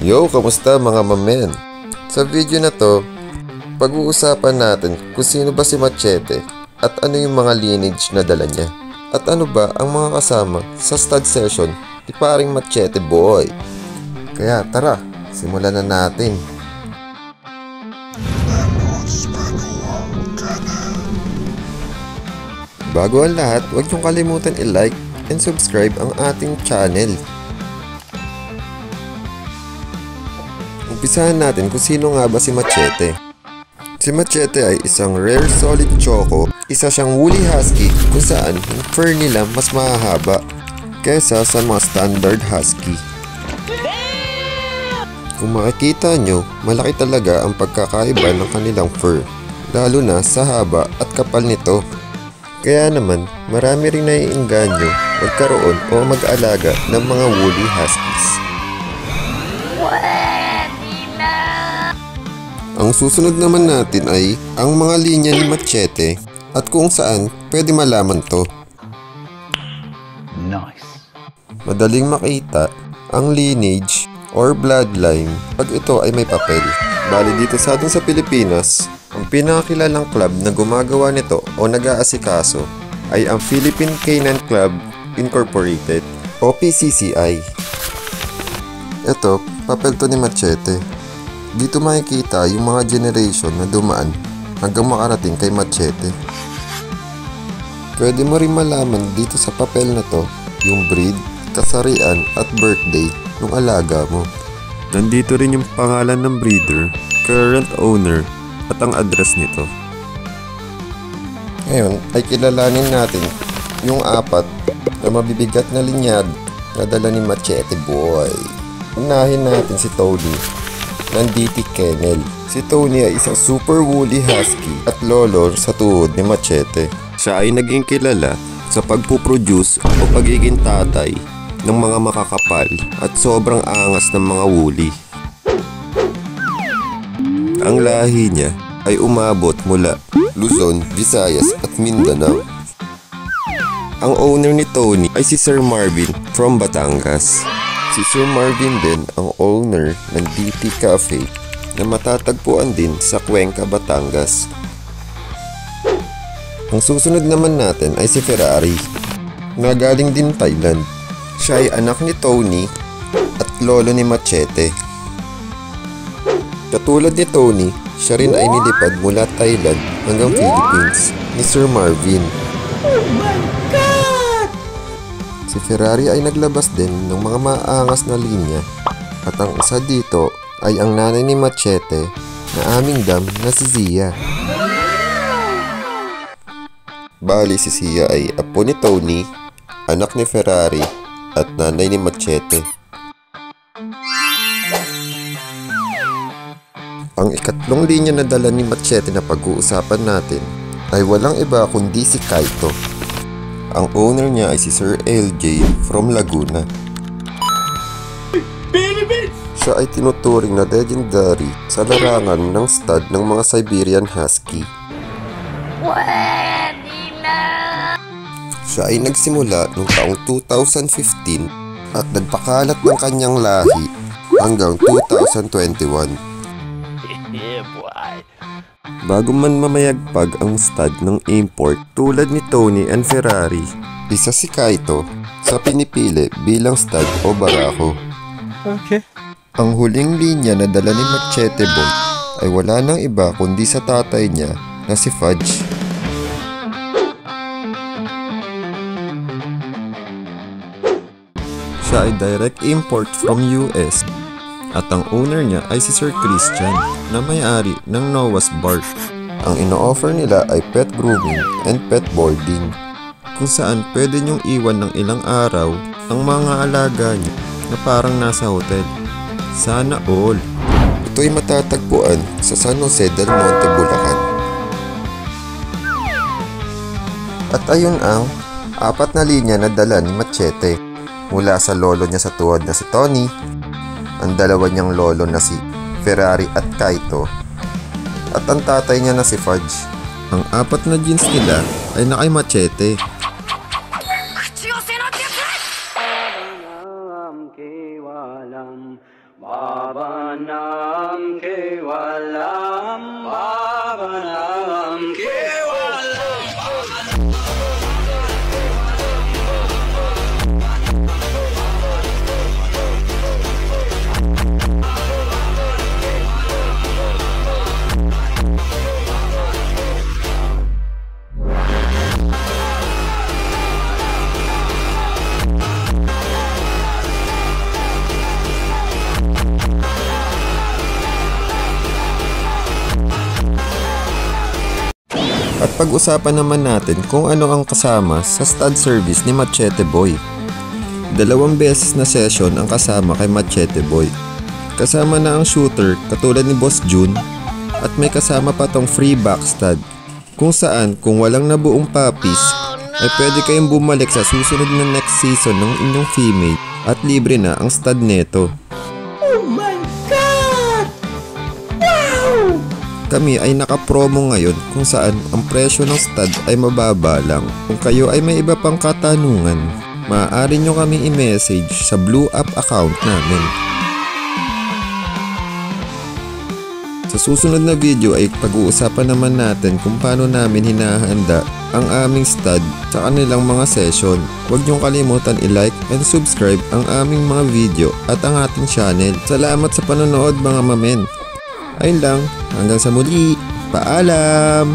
Yo, kamusta mga mamen? Sa video na to, pag-uusapan natin kung sino ba si Machete at ano yung mga lineage na dala niya. At ano ba ang mga kasama sa stud session ni paring Machete boy. Kaya tara, simulan na natin. Bago ang lahat, huwag niyong kalimutan i-like and subscribe ang ating channel. Umpisahan natin kung sino nga ba si Machete. Si Machete ay isang rare solid choco, isa siyang woolly husky kung saan ang fur nila mas mahahaba kaysa sa mga standard husky. Kung makikita nyo, malaki talaga ang pagkakaiba ng kanilang fur, lalo na sa haba at kapal nito. Kaya naman, marami rin naiinganyo magkaroon o mag-alaga ng mga woolly huskies. Ang susunod naman natin ay ang mga linya ni Machete at kung saan pwede malaman to. Nice. Madaling makita ang lineage or bloodline pag ito ay may papel. Bali dito sa atin sa Pilipinas, ang pinakakilalang club na gumagawa nito o nag-aasikaso ay ang Philippine Canine Club Incorporated o PCCI. Ito, papel to ni Machete. Dito makikita yung mga generation na dumaan hanggang makarating kay Machete. Pwede mo rin malaman dito sa papel na to yung breed, kasarian at birthday ng alaga mo. Nandito rin yung pangalan ng breeder, current owner at ang address nito. Ngayon ay kilalanin natin yung apat na mabibigat na linyad na dala ni Machete boy. Unahin natin si Tony ng DT Kennel. Si Tony ay isang super woolly husky at lolo sa tuhod ni Machete. Siya ay naging kilala sa pagpuproduce o pagiging tatay ng mga makakapal at sobrang angas ng mga woolly. Ang lahi niya ay umabot mula Luzon, Visayas at Mindanao. Ang owner ni Tony ay si Sir Marvin from Batangas. Si Sir Marvin din ang owner ng DT Cafe na matatagpuan din sa Cuenca, Batangas. Ang susunod naman natin ay si Ferrari na galing din Thailand. Siya ay anak ni Tony at lolo ni Machete. Katulad ni Tony, siya rin ay nilipad mula Thailand hanggang Philippines ni Sir Marvin. Oh my God! Si Ferrari ay naglabas din ng mga maangas na linya at ang isa dito ay ang nanay ni Machete na aming dam na si Zia. Bali si Zia ay apo ni Tony, anak ni Ferrari at nanay ni Machete. Ang ikatlong linya na dala ni Machete na pag-uusapan natin ay walang iba kundi si Kaito. Ang owner niya ay si Sir LJ from Laguna. Siya ay tinuturing na legendary sa larangan ng stud ng mga Siberian Husky. Siya ay nagsimula noong taong 2015 at nagpakalat ng kanyang lahi hanggang 2021. Bago man mamayagpag ang stud ng import tulad ni Tony and Ferrari, isa si Kaito sa pinipili bilang stud o barako. Okay. Ang huling linya na dala ni Machete boy ay wala nang iba kundi sa tatay niya na si Fudge. Siya ay direct import from US. At ang owner niya ay si Sir Christian na may-ari ng Noah's Bark. Ang ino-offer nila ay pet grooming and pet boarding, kung saan pwede niyong iwan ng ilang araw ang mga alaga niyo na parang nasa hotel. Sana all! Ito'y matatagpuan sa San Jose del Monte, Bulacan. At ayun ang apat na linya na dala ni Machete mula sa lolo niya sa tuhod na si Tony, ang dalawa niyang lolo na si Ferrari at Kaito, at ang tatay niya na si Fudge. Ang apat na jeans nila ay na kay Machete. Pabanam kevalam, pabanam kevalam. At pag-usapan naman natin kung ano ang kasama sa stud service ni Machete Boy. 2 beses na session ang kasama kay Machete Boy. Kasama na ang shooter katulad ni Boss June at may kasama pa tong free back stud kung saan kung walang nabuong puppies ay pwede kayong bumalik sa susunod na next season ng inyong female at libre na ang stud neto. Oh my God! Wow! Kami ay naka-promo ngayon kung saan ang presyo ng stud ay mababa lang. Kung kayo ay may iba pang katanungan, maaari nyo kami i-message sa Blue App account namin. Sa susunod na video ay pag-uusapan naman natin kung paano namin hinahanda ang aming stud sa kanilang mga session. Huwag nyong kalimutan i-like and subscribe ang aming mga video at ang ating channel. Salamat sa panonood mga mamen. Ayun lang, hanggang sa muli, paalam!